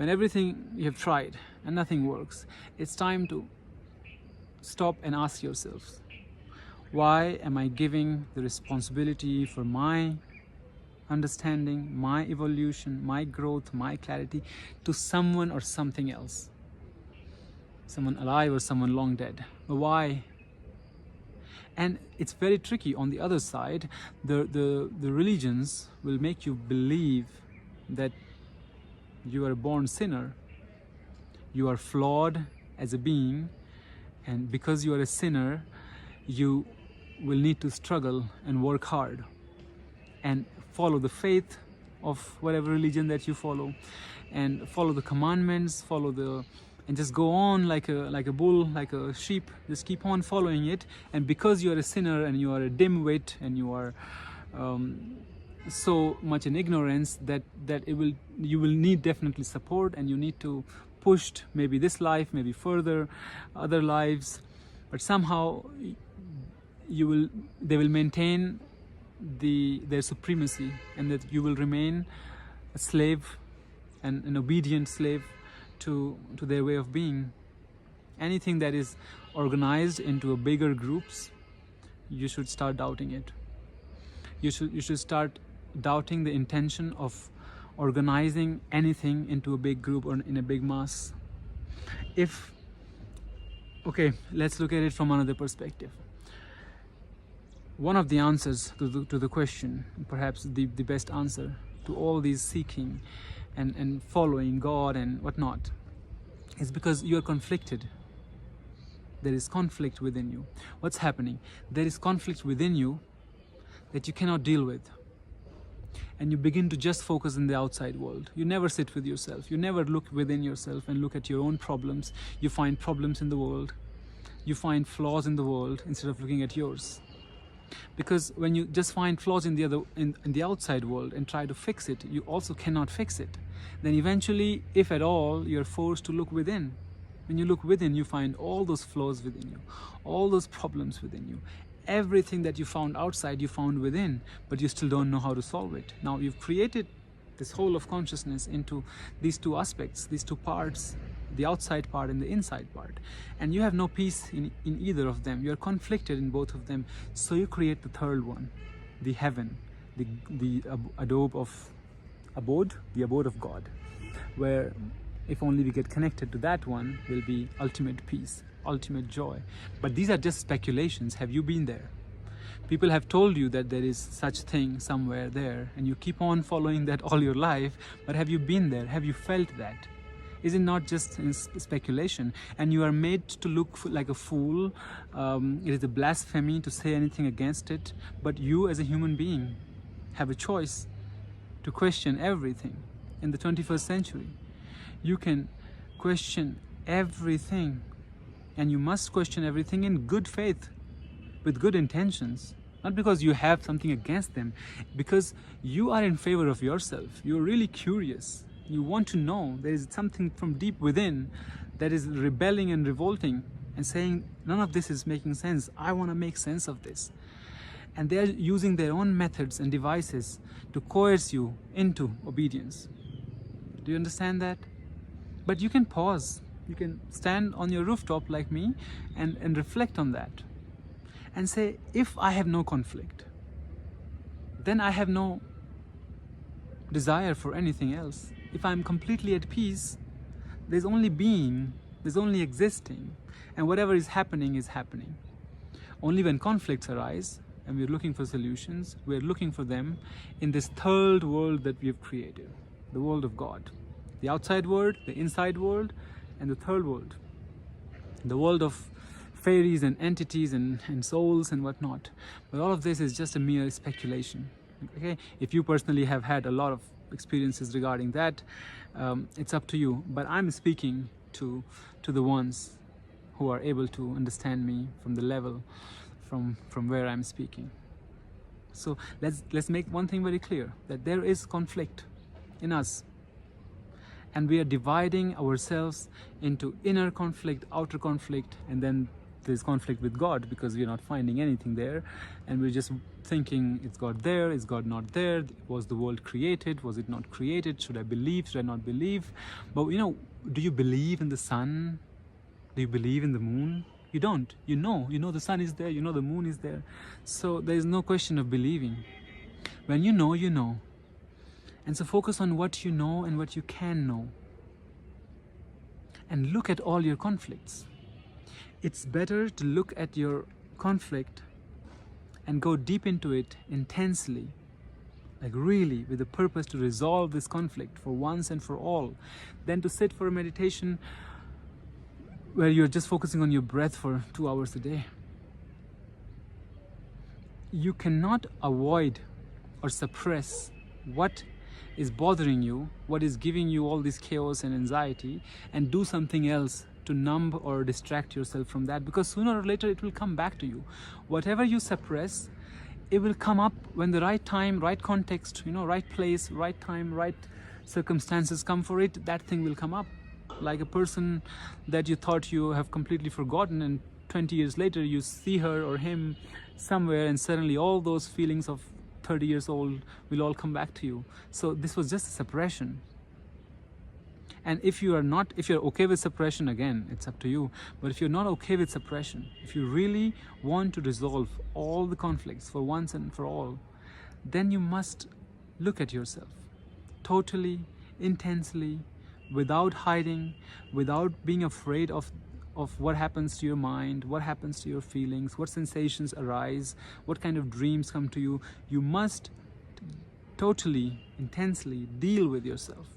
when everything you have tried and nothing works, it's time to stop and ask yourselves, why am I giving the responsibility for my understanding, my evolution, my growth, my clarity to someone or something else? Someone alive or someone long dead? Why? And it's very tricky. On the other side, the religions will make you believe that you are a born sinner, you are flawed as a being, and because you are a sinner, you will need to struggle and work hard and follow the faith of whatever religion that you follow, and follow the commandments, and just go on like a bull, like a sheep. Just keep on following it. And because you are a sinner and you are a dimwit and you are so much in ignorance that you will need definitely support, and you need to push maybe this life, maybe further other lives, but somehow they will maintain their supremacy, and that you will remain a slave and an obedient slave to their way of being. Anything that is organized into a bigger groups, you should start doubting it. You should start doubting the intention of organizing anything into a big group or in a big mass. Okay, let's look at it from another perspective. One of the answers to the question, perhaps the best answer to all these seeking and following God and whatnot, is because you are conflicted. There is conflict within you. What's happening? There is conflict within you that you cannot deal with. And you begin to just focus on the outside world. You never sit with yourself. You never look within yourself and look at your own problems. You find problems in the world. You find flaws in the world instead of looking at yours. Because when you just find flaws in the outside world and try to fix it, you also cannot fix it. Then eventually, if at all, you're forced to look within. When you look within, you find all those flaws within you, all those problems within you. Everything that you found outside, you found within, but you still don't know how to solve it. Now you've created this whole of consciousness into these two aspects, these two parts, the outside part and the inside part, and you have no peace in either of them. You're conflicted in both of them, so you create the third one, the heaven, the abode of God, where if only we get connected to that one, will be ultimate peace, ultimate joy. But these are just speculations. Have you been there? People have told you that there is such thing somewhere there, and you keep on following that all your life, but have you been there? Have you felt that? Is it not just speculation? And you are made to look like a fool. It is a blasphemy to say anything against it, but you as a human being have a choice to question everything. In the 21st century, you can question everything, and you must question everything in good faith, with good intentions. Not because you have something against them, because you are in favor of yourself. You're really curious. You want to know. There is something from deep within that is rebelling and revolting and saying, none of this is making sense. I want to make sense of this. And they're using their own methods and devices to coerce you into obedience. Do you understand that? But you can pause. You can stand on your rooftop like me and reflect on that. And say, if I have no conflict, then I have no desire for anything else. If I'm completely at peace, there's only being, there's only existing, and whatever is happening. Only when conflicts arise and we're looking for solutions, we're looking for them in this third world that we have created, the world of God. The outside world, the inside world, and the third world, the world of fairies and entities and souls and whatnot. But all of this is just a mere speculation. Okay, if you personally have had a lot of experiences regarding that, it's up to you. But I'm speaking to the ones who are able to understand me from the level from where I'm speaking. So let's make one thing very clear, that there is conflict in us, and we are dividing ourselves into inner conflict, outer conflict, and then there's conflict with God because we're not finding anything there, and we're just thinking, is God there, is God not there, was the world created, was it not created, should I believe, should I not believe? But do you believe in the sun? Do you believe in the moon? You don't. You know the sun is there, you know the moon is there. So there is no question of believing. When you know, you know. And so focus on what you know and what you can know. And look at all your conflicts. It's better to look at your conflict and go deep into it intensely, like really with the purpose to resolve this conflict for once and for all, than to sit for a meditation where you're just focusing on your breath for 2 hours a day. You cannot avoid or suppress what is bothering you, what is giving you all this chaos and anxiety, and do something else to numb or distract yourself from that, because sooner or later it will come back to you. Whatever you suppress, it will come up when the right time, right context, right place, right time, right circumstances come for it. That thing will come up. Like a person that you thought you have completely forgotten, and 20 years later you see her or him somewhere, and suddenly all those feelings of 30 years old will all come back to you. So this was just a suppression. And if you're okay with suppression, again, it's up to you. But if you're not okay with suppression, if you really want to resolve all the conflicts for once and for all, then you must look at yourself totally, intensely, without hiding, without being afraid of what happens to your mind, what happens to your feelings, what sensations arise, what kind of dreams come to you. You must totally, intensely deal with yourself.